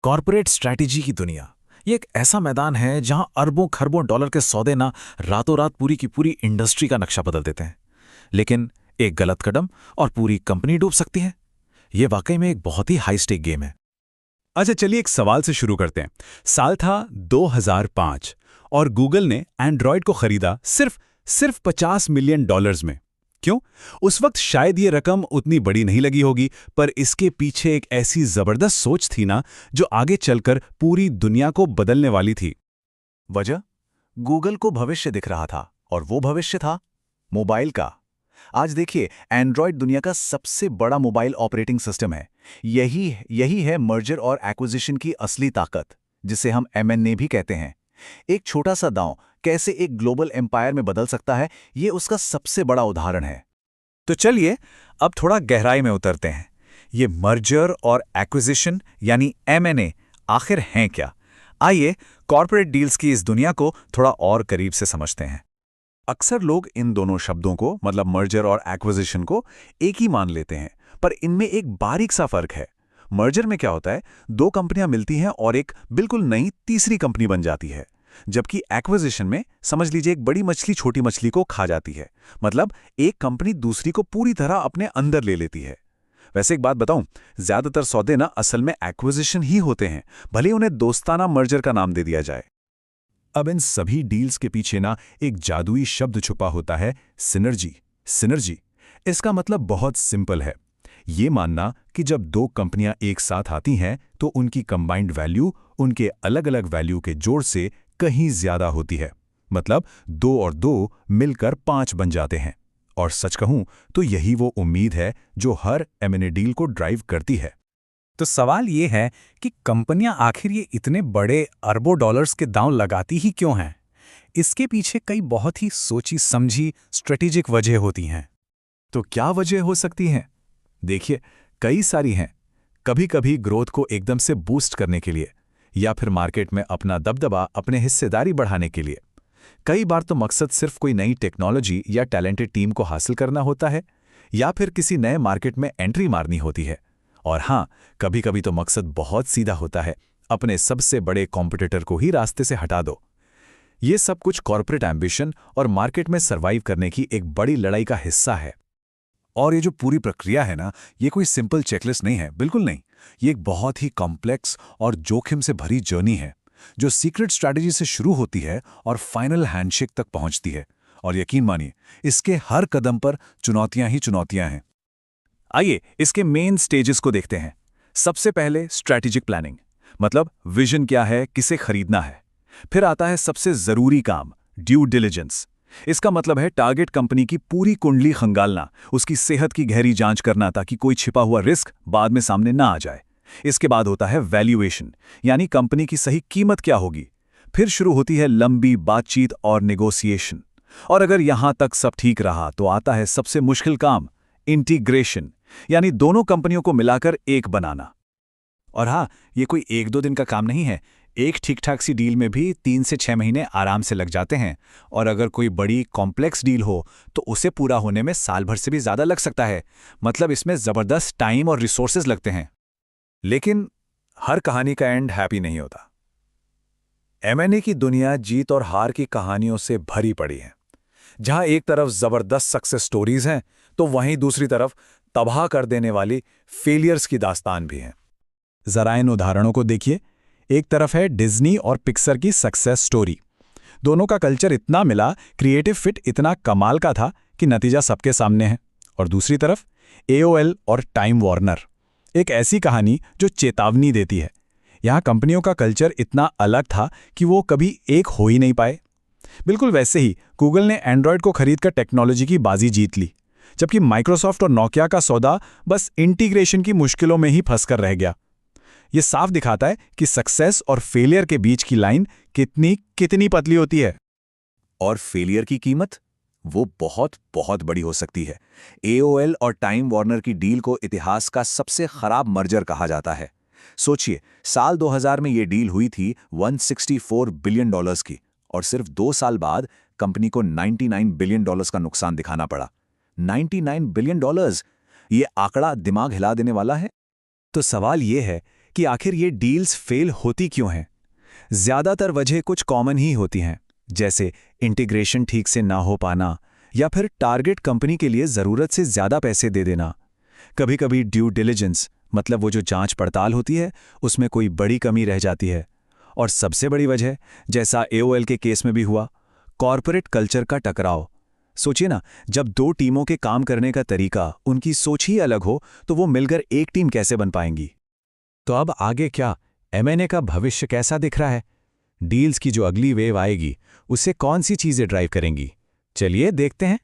Corporate strategy की दुनिया ये एक ऐसा मैदान है जहां अरबों खरबों डॉलर के सौदे ना रातों रात पूरी की पूरी इंडस्ट्री का नक्शा बदल देते हैं। लेकिन एक गलत कदम और पूरी कंपनी डूब सकती है। ये वाकई में एक बहुत ही हाई स्टेक गेम है। अच्छा, चलिए एक सवाल से शुरू करते हैं। साल था 2005 और गूगल ने एंड्रॉयड को खरीदा सिर्फ $50 मिलियन में। क्यों? उस वक्त शायद ये रकम उतनी बड़ी नहीं लगी होगी, पर इसके पीछे एक ऐसी जबरदस्त सोच थी ना, जो आगे चलकर पूरी दुनिया को बदलने वाली थी। वजह? गूगल को भविष्य दिख रहा था, और वो भविष्य था मोबाइल का। आज देखिए, एंड्रॉयड दुनिया का सबसे बड़ा मोबाइल ऑपरेटिंग सिस्टम है। यही है मर्जर और एक्विजिशन की असली ताकत, जिसे हम M&A भी कहते हैं। एक छोटा सा दांव कैसे एक ग्लोबल एम्पायर में बदल सकता है, ये उसका सबसे बड़ा उदाहरण है। तो चलिए अब थोड़ा गहराई में उतरते हैं। ये मर्जर और एक्विजिशन यानी M&A आखिर हैं क्या? आइए कॉर्पोरेट डील्स की इस दुनिया को थोड़ा और करीब से समझते हैं। अक्सर लोग इन दोनों शब्दों को, मतलब मर्जर और एक्विजिशन को, एक ही मान लेते हैं, पर इनमें एक बारीक सा फर्क है। मर्जर में क्या होता है, दो कंपनियां मिलती हैं और एक बिल्कुल नई तीसरी कंपनी बन जाती है। जबकि एक्विजिशन में समझ लीजिए एक बड़ी मछली छोटी मछली को खा जाती है, मतलब एक कंपनी दूसरी को पूरी तरह अपने अंदर ले लेती है। वैसे एक बात बताऊं, ज्यादातर सौदे ना असल में एक्विजिशन ही होते हैं, भले उन्हें दोस्ताना मर्जर का नाम दे दिया जाए। अब इन सभी डील्स के पीछे ना एक जादुई शब्द छुपा होता है, सिनर्जी। इसका मतलब बहुत सिंपल है। ये मानना कि जब दो कंपनियां एक साथ आती हैं तो उनकी कंबाइंड वैल्यू उनके अलग अलग वैल्यू के जोड़ से कहीं ज्यादा होती है। मतलब 2 और 2 मिलकर 5 बन जाते हैं। और सच कहूं तो यही वो उम्मीद है जो हर M&A डील को ड्राइव करती है। तो सवाल ये है कि कंपनियां आखिर ये इतने बड़े अरबों डॉलर्स के दांव लगाती ही क्यों हैं? इसके पीछे कई बहुत ही सोची समझी स्ट्रेटेजिक वजह होती हैं। तो क्या वजह हो सकती है? देखिए, कई सारी हैं। कभी कभी ग्रोथ को एकदम से बूस्ट करने के लिए, या फिर मार्केट में अपना दबदबा, अपने हिस्सेदारी बढ़ाने के लिए। कई बार तो मकसद सिर्फ कोई नई टेक्नोलॉजी या टैलेंटेड टीम को हासिल करना होता है, या फिर किसी नए मार्केट में एंट्री मारनी होती है। और हाँ, कभी कभी तो मकसद बहुत सीधा होता है, अपने सबसे बड़े कॉम्पिटिटर को ही रास्ते से हटा दो। ये सब कुछ कॉर्पोरेट एम्बिशन और मार्केट में सर्वाइव करने की एक बड़ी लड़ाई का हिस्सा है। और ये जो पूरी प्रक्रिया है ना, ये कोई सिंपल चेकलिस्ट नहीं है, बिल्कुल नहीं। ये एक बहुत ही कॉम्प्लेक्स और जोखिम से भरी जर्नी है, जो सीक्रेट स्ट्रैटेजी से शुरू होती है और फाइनल हैंडशेक तक पहुंचती है। और यकीन मानिए, इसके हर कदम पर चुनौतियां ही चुनौतियां हैं। आइए इसके मेन स्टेजेस को देखते हैं। सबसे पहले स्ट्रैटेजिक प्लानिंग, मतलब विजन क्या है, किसे खरीदना है। फिर आता है सबसे जरूरी काम, ड्यू डिलिजेंस। इसका मतलब है टारगेट कंपनी की पूरी कुंडली खंगालना, उसकी सेहत की गहरी जांच करना, ताकि कोई छिपा हुआ रिस्क बाद में सामने ना आ जाए। इसके बाद होता है वैल्यूएशन, यानी कंपनी की सही कीमत क्या होगी। फिर शुरू होती है लंबी बातचीत और नेगोशिएशन। और अगर यहां तक सब ठीक रहा तो आता है सबसे मुश्किल काम, इंटीग्रेशन, यानी दोनों कंपनियों को मिलाकर एक बनाना। और हाँ, ये कोई 1-2 दिन का काम नहीं है। एक ठीक ठाक सी डील में भी 3 से 6 महीने आराम से लग जाते हैं। और अगर कोई बड़ी कॉम्प्लेक्स डील हो तो उसे पूरा होने में साल भर से भी ज्यादा लग सकता है। मतलब इसमें जबरदस्त टाइम और रिसोर्सेज लगते हैं। लेकिन हर कहानी का एंड हैप्पी नहीं होता। M&A की दुनिया जीत और हार की कहानियों से भरी पड़ी है। जहां एक तरफ जबरदस्त सक्सेस स्टोरीज हैं, तो वहीं दूसरी तरफ तबाह कर देने वाली फेलियर्स की दास्तान भी है। जरा इन उदाहरणों को देखिए। एक तरफ है डिज्नी और पिक्सर की सक्सेस स्टोरी। दोनों का कल्चर इतना मिला, क्रिएटिव फिट इतना कमाल का था कि नतीजा सबके सामने है। और दूसरी तरफ AOL और टाइम वार्नर, एक ऐसी कहानी जो चेतावनी देती है। यहां कंपनियों का कल्चर इतना अलग था कि वो कभी एक हो ही नहीं पाए। बिल्कुल वैसे ही गूगल ने एंड्रॉयड को खरीदकर टेक्नोलॉजी की बाजी जीत ली, जबकि माइक्रोसॉफ्ट और नोकिया का सौदा बस इंटीग्रेशन की मुश्किलों में ही फंसकर रह गया। ये साफ दिखाता है कि सक्सेस और फेलियर के बीच की लाइन कितनी पतली होती है। और फेलियर की कीमत, वो बहुत बहुत बड़ी हो सकती है। AOL और टाइम वार्नर की डील को इतिहास का सबसे खराब मर्जर कहा जाता है। सोचिए, साल 2000 में ये डील हुई थी $164 बिलियन की, और सिर्फ 2 साल बाद कंपनी को $99 बिलियन का नुकसान दिखाना पड़ा। $99 बिलियन, ये आंकड़ा दिमाग हिला देने वाला है। तो सवाल ये है कि आखिर ये डील्स फेल होती क्यों हैं। ज़्यादातर वजह कुछ कॉमन ही होती हैं, जैसे इंटीग्रेशन ठीक से ना हो पाना या फिर टारगेट कंपनी के लिए ज़रूरत से ज़्यादा पैसे दे देना। कभी कभी ड्यू डिलिजेंस, मतलब वो जो जांच पड़ताल होती है उसमें कोई बड़ी कमी रह जाती है। और सबसे बड़ी वजह, जैसा AOL के केस में भी हुआ, कॉरपोरेट कल्चर का टकराव। सोचिए ना, जब दो टीमों के काम करने का तरीका, उनकी सोच ही अलग हो, तो वो मिलकर एक टीम कैसे बन पाएंगी। तो अब आगे क्या? M&A का भविष्य कैसा दिख रहा है? डील्स की जो अगली वेव आएगी उसे कौन सी चीजें ड्राइव करेंगी? चलिए देखते हैं।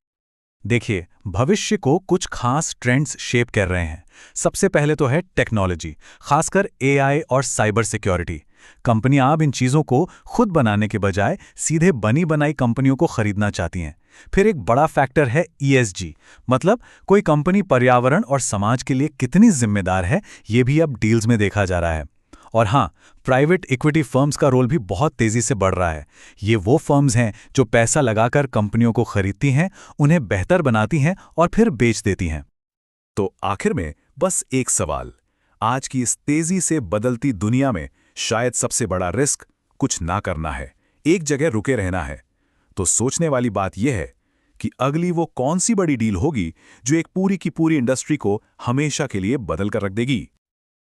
देखिए, भविष्य को कुछ खास ट्रेंड्स शेप कर रहे हैं। सबसे पहले तो है टेक्नोलॉजी, खासकर AI और साइबर सिक्योरिटी। कंपनियां अब इन चीज़ों को खुद बनाने के बजाय सीधे बनी बनाई कंपनियों को खरीदना चाहती हैं। फिर एक बड़ा फैक्टर है ESG, मतलब कोई कंपनी पर्यावरण और समाज के लिए कितनी जिम्मेदार है, ये भी अब डील्स में देखा जा रहा है। और हाँ, प्राइवेट इक्विटी फर्म्स का रोल भी बहुत तेजी से बढ़ रहा है। ये वो फर्म्स हैं जो पैसा लगाकर कंपनियों को खरीदती हैं, उन्हें बेहतर बनाती हैं और फिर बेच देती हैं। तो आखिर में बस एक सवाल, आज की इस तेजी से बदलती दुनिया में शायद सबसे बड़ा रिस्क कुछ ना करना है, एक जगह रुके रहना है। तो सोचने वाली बात यह है कि अगली वो कौन सी बड़ी डील होगी जो एक पूरी की पूरी इंडस्ट्री को हमेशा के लिए बदल कर रख देगी।